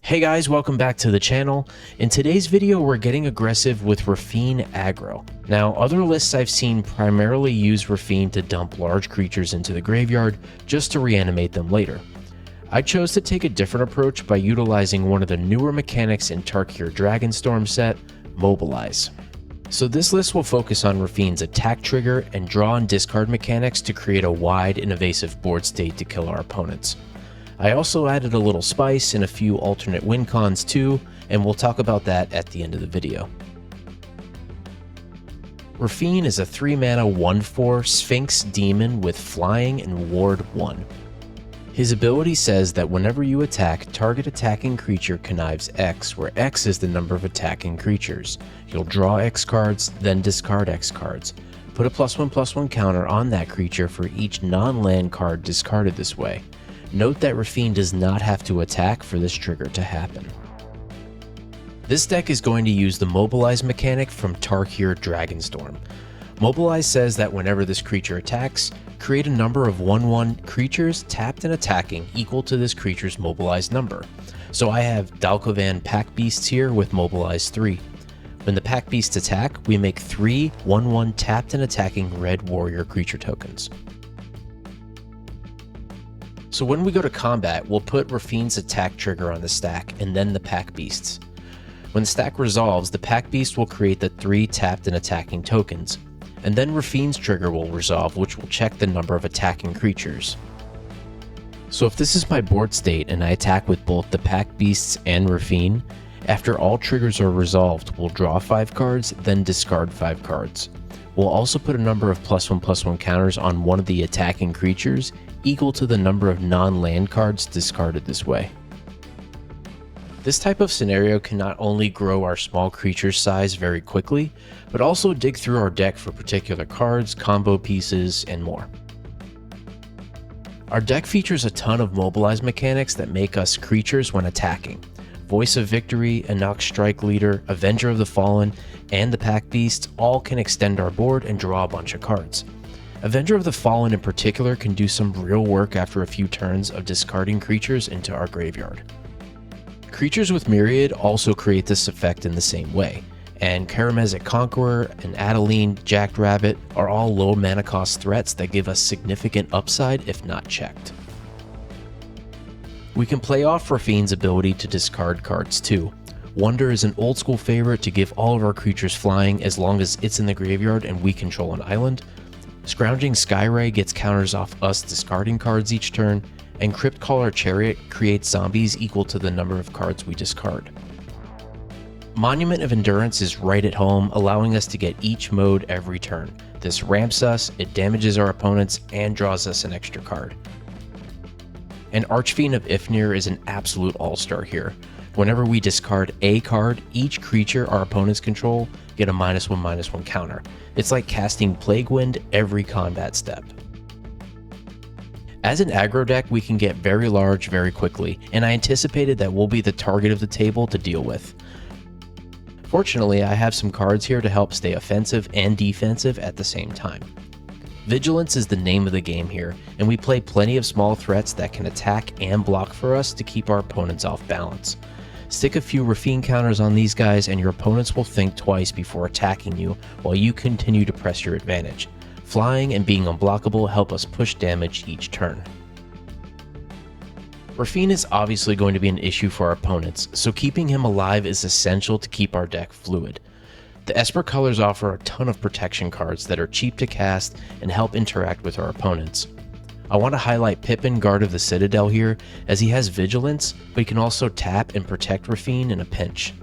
Hey guys, welcome back to the channel. In today's video, we're getting aggressive with Raffine aggro. Now, other lists I've seen primarily use Raffine to dump large creatures into the graveyard just to reanimate them later. I chose to take a different approach by utilizing one of the newer mechanics in Tarkir Dragonstorm set, MOBILIZE. So this list will focus on Raffine's attack trigger and draw and discard mechanics to create a wide and evasive board state to kill our opponents. I also added a little spice and a few alternate win cons too, and we'll talk about that at the end of the video. Raffine is a 3-mana 1/4 Sphinx demon with flying and ward 1. His ability says that whenever you attack, target attacking creature connives X, where X is the number of attacking creatures. You'll draw X cards, then discard X cards. Put a +1/+1 counter on that creature for each non-land card discarded this way. Note that Raffine does not have to attack for this trigger to happen. This deck is going to use the Mobilize mechanic from Tarkir Dragonstorm. Mobilize says that whenever this creature attacks, create a number of 1/1 creatures tapped and attacking equal to this creature's Mobilize number. So I have Dalkovan Pack Beasts here with Mobilize 3. When the Pack Beasts attack, we make 3 1/1 tapped and attacking red warrior creature tokens. So when we go to combat, we'll put Raffine's attack trigger on the stack and then the Pack Beasts. When the stack resolves, the Pack Beast will create the 3 tapped and attacking tokens, and then Raffine's trigger will resolve, which will check the number of attacking creatures. So if this is my board state and I attack with both the Pack Beasts and Raffine, after all triggers are resolved, we'll draw 5 cards, then discard 5 cards. We'll also put a number of +1/+1 counters on one of the attacking creatures, equal to the number of non-land cards discarded this way. This type of scenario can not only grow our small creature size very quickly, but also dig through our deck for particular cards, combo pieces, and more. Our deck features a ton of Mobilize mechanics that make us creatures when attacking. Voice of Victory, Enoch Strike Leader, Avenger of the Fallen, and the Pack Beast all can extend our board and draw a bunch of cards. Avenger of the Fallen in particular can do some real work after a few turns of discarding creatures into our graveyard. Creatures with Myriad also create this effect in the same way, and Karamezic Conqueror and Adeline Jackrabbit are all low mana cost threats that give us significant upside if not checked. We can play off Raffine's ability to discard cards too. Wonder is an old school favorite to give all of our creatures flying as long as it's in the graveyard and we control an island. Scrounging Skyray gets counters off us discarding cards each turn, and Cryptcaller Chariot creates zombies equal to the number of cards we discard. Monument of Endurance is right at home, allowing us to get each mode every turn. This ramps us, it damages our opponents, and draws us an extra card. And Archfiend of Ifnir is an absolute all-star here. Whenever we discard a card, each creature our opponents control get a -1/-1 counter. It's like casting Plague Wind every combat step. As an aggro deck, we can get very large very quickly, and I anticipated that we'll be the target of the table to deal with. Fortunately, I have some cards here to help stay offensive and defensive at the same time. Vigilance is the name of the game here, and we play plenty of small threats that can attack and block for us to keep our opponents off balance. Stick a few Raffine counters on these guys and your opponents will think twice before attacking you while you continue to press your advantage. Flying and being unblockable help us push damage each turn. Raffine is obviously going to be an issue for our opponents, so keeping him alive is essential to keep our deck fluid. The Esper colors offer a ton of protection cards that are cheap to cast and help interact with our opponents. I want to highlight Pippin, Guard of the Citadel here, as he has Vigilance, but he can also tap and protect Raffine in a pinch.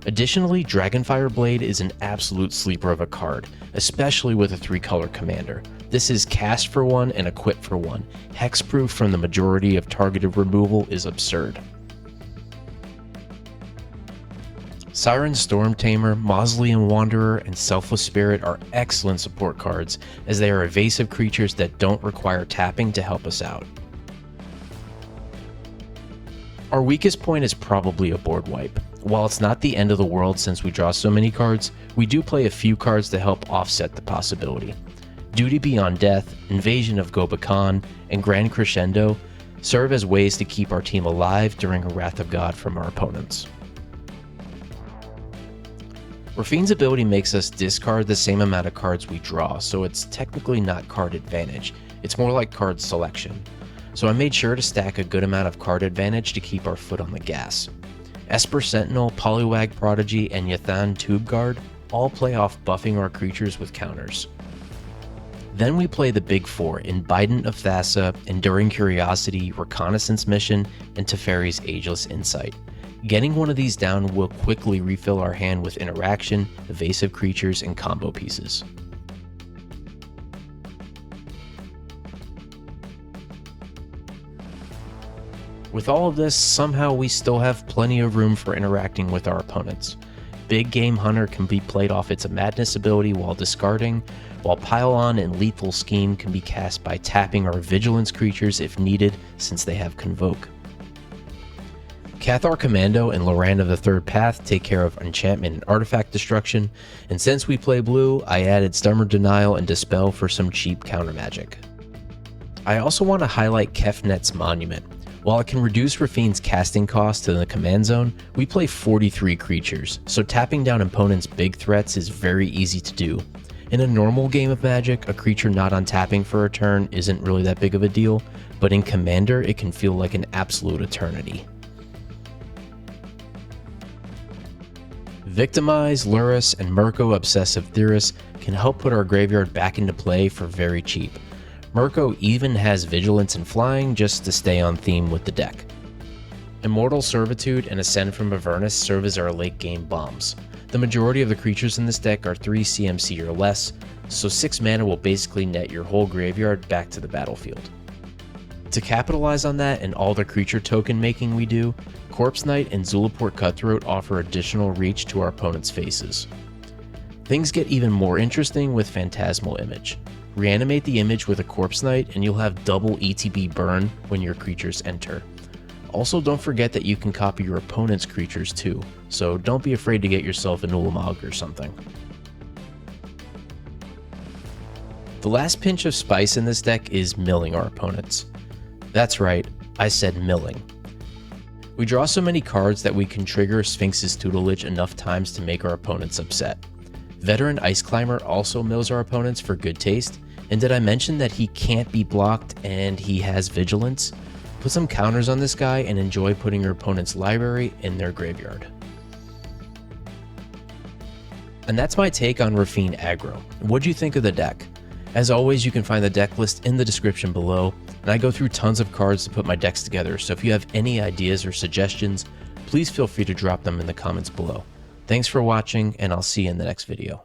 Additionally, Dragonfire Blade is an absolute sleeper of a card, especially with a 3-color commander. This is cast for 1 and equip for 1. Hexproof from the majority of targeted removal is absurd. Siren Storm Tamer, Mausoleum Wanderer, and Selfless Spirit are excellent support cards, as they are evasive creatures that don't require tapping to help us out. Our weakest point is probably a board wipe. While it's not the end of the world since we draw so many cards, we do play a few cards to help offset the possibility. Duty Beyond Death, Invasion of Goba Khan, and Grand Crescendo serve as ways to keep our team alive during a Wrath of God from our opponents. Rafine's ability makes us discard the same amount of cards we draw, so it's technically not card advantage, it's more like card selection. So I made sure to stack a good amount of card advantage to keep our foot on the gas. Esper Sentinel, Poliwag Prodigy, and Yathan Tube Guard all play off buffing our creatures with counters. Then we play the big four in Bident of Thassa, Enduring Curiosity, Reconnaissance Mission, and Teferi's Ageless Insight. Getting one of these down will quickly refill our hand with interaction, evasive creatures, and combo pieces. With all of this, somehow we still have plenty of room for interacting with our opponents. Big Game Hunter can be played off its Madness ability while discarding, while Pile-On and Lethal Scheme can be cast by tapping our Vigilance creatures if needed, since they have Convoke. Cathar Commando and Loran of the Third Path take care of enchantment and artifact destruction, and since we play blue, I added Stubborn Denial and Dispel for some cheap counter magic. I also want to highlight Kefnet's Monument. While it can reduce Rafine's casting cost to the command zone, we play 43 creatures, so tapping down opponents' big threats is very easy to do. In a normal game of Magic, a creature not on tapping for a turn isn't really that big of a deal, but in Commander it can feel like an absolute eternity. Victimize, Lurrus, and Mirko Obsessive Theorist can help put our graveyard back into play for very cheap. Mirko even has Vigilance and Flying just to stay on theme with the deck. Immortal Servitude and Ascend from Avernus serve as our late game bombs. The majority of the creatures in this deck are 3 CMC or less, so 6 mana will basically net your whole graveyard back to the battlefield. To capitalize on that and all the creature token making we do, Corpse Knight and Zulaport Cutthroat offer additional reach to our opponents' faces. Things get even more interesting with Phantasmal Image. Reanimate the image with a Corpse Knight and you'll have double ETB burn when your creatures enter. Also, don't forget that you can copy your opponent's creatures too, so don't be afraid to get yourself an Ulamog or something. The last pinch of spice in this deck is milling our opponents. That's right, I said milling. We draw so many cards that we can trigger Sphinx's tutelage enough times to make our opponents upset. Veteran Ice Climber also mills our opponents for good taste, and did I mention that he can't be blocked and he has Vigilance? Put some counters on this guy and enjoy putting your opponent's library in their graveyard. And that's my take on Rafine Aggro. What'd you think of the deck? As always, you can find the deck list in the description below, and I go through tons of cards to put my decks together, so if you have any ideas or suggestions, please feel free to drop them in the comments below. Thanks for watching, and I'll see you in the next video.